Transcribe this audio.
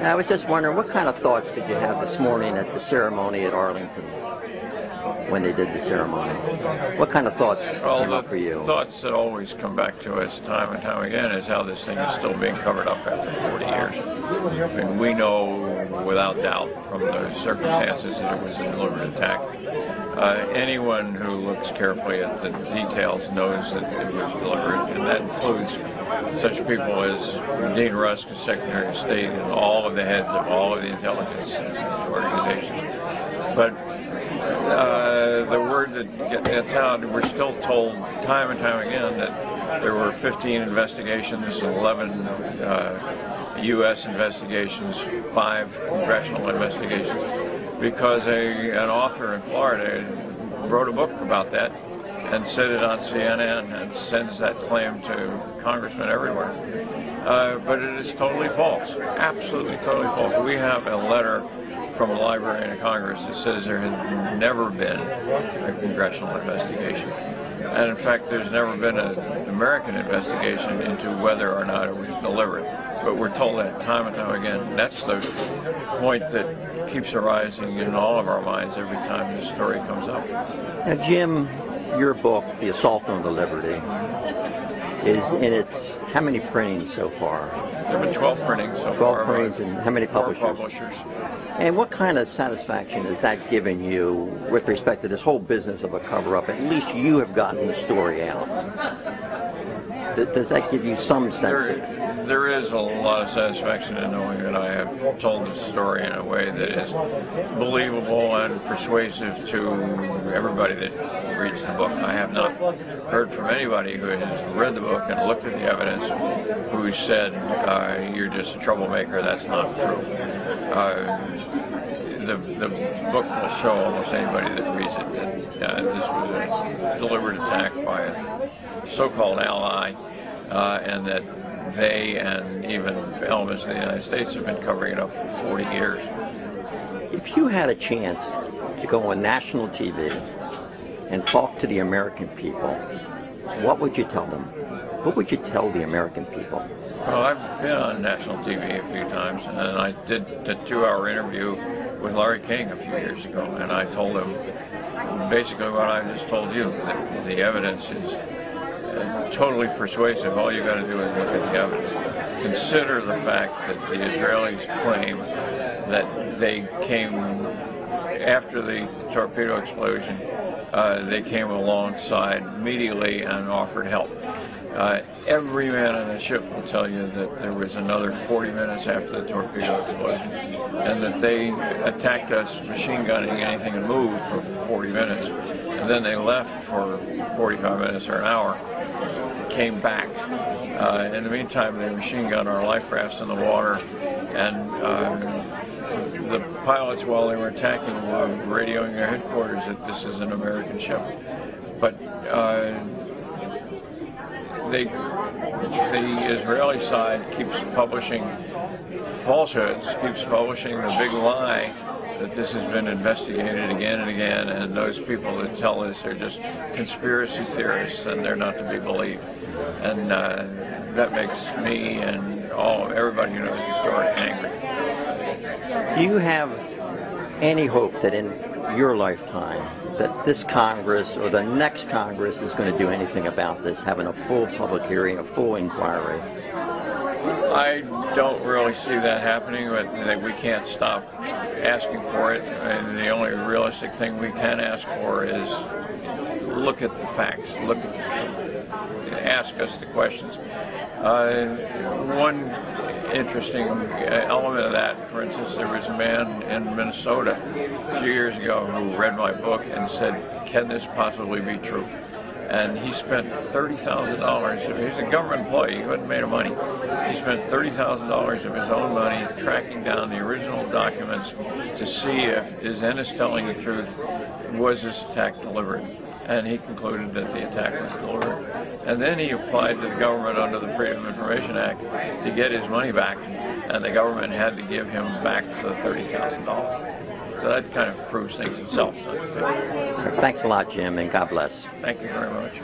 And I was just wondering, what kind of thoughts did you have this morning at the ceremony at Arlington when they did the ceremony? What kind of thoughts came up for you? The thoughts that always come back to us time and time again is how this thing is still being covered up after 40 years. I mean, we know without doubt from the circumstances that it was a deliberate attack. Anyone who looks carefully at the details knows that it was deliberate, and that includes such people as Dean Rusk, as Secretary of State, and all of the heads of all of the intelligence organizations. But the word that gets out, we're still told time and time again that there were 15 investigations, 11 U.S. investigations, 5 congressional investigations, because an author in Florida wrote a book about that and said it on CNN and sends that claim to congressmen everywhere. But it is totally false, absolutely totally false. We have a letter from a librarian of Congress that says there has never been a congressional investigation. And in fact, there's never been an American investigation into whether or not it was deliberate. But we're told that time and time again. That's the point that keeps arising in all of our minds every time this story comes up. Now, Jim, your book, The Assault on the Liberty, is in its, how many printings so far? There have been 12 printings so 12 far. 12 printings, and how many publishers? And what kind of satisfaction is that giving you with respect to this whole business of a cover-up? At least you have gotten the story out. Does that give you some sense? There is a lot of satisfaction in knowing that I have told the story in a way that is believable and persuasive to everybody that reads the book. I have not heard from anybody who has read the book and looked at the evidence who said, you're just a troublemaker. That's not true. The book will show almost anybody that reads it that this was a deliberate attack by a so-called ally, and that they and even elements of the United States have been covering it up for 40 years. If you had a chance to go on national TV and talk to the American people, what would you tell them? What would you tell the American people? Well, I've been on national TV a few times, and I did a 2-hour interview with Larry King a few years ago, and I told him basically what I just told you, that the evidence is totally persuasive. All you got to do is look at the evidence. Consider the fact that the Israelis claim that they came after the torpedo explosion. They came alongside immediately and offered help. Every man on the ship will tell you that there was another 40 minutes after the torpedo explosion, and that they attacked us machine gunning anything that moved for 40 minutes, and then they left for 45 minutes or an hour, came back. In the meantime, they machine gunned our life rafts in the water, and the pilots, while they were attacking, were radioing their headquarters that this is an American ship. But the Israeli side keeps publishing falsehoods, keeps publishing the big lie that this has been investigated again and again, and those people that tell us they're just conspiracy theorists and they're not to be believed. And that makes me and everybody who knows the story angry. Do you have any hope that in your lifetime that this Congress or the next Congress is going to do anything about this, having a full public hearing, a full inquiry? I don't really see that happening, but we can't stop asking for it. And the only realistic thing we can ask for is look at the facts, look at the truth, ask us the questions. One interesting element of that, for instance, there was a man in Minnesota a few years ago who read my book and said, can this possibly be true? And he spent $30,000. He's a government employee. He wasn't made of money. He spent $30,000 of his own money tracking down the original documents to see if, is Ennis telling the truth, was this attack deliberate? And he concluded that the attack was deliberate. And then he applied to the government under the Freedom of Information Act to get his money back, and the government had to give him back the $30,000. So that kind of proves things itself, don't you think? Thanks a lot, Jim, and God bless. Thank you very much.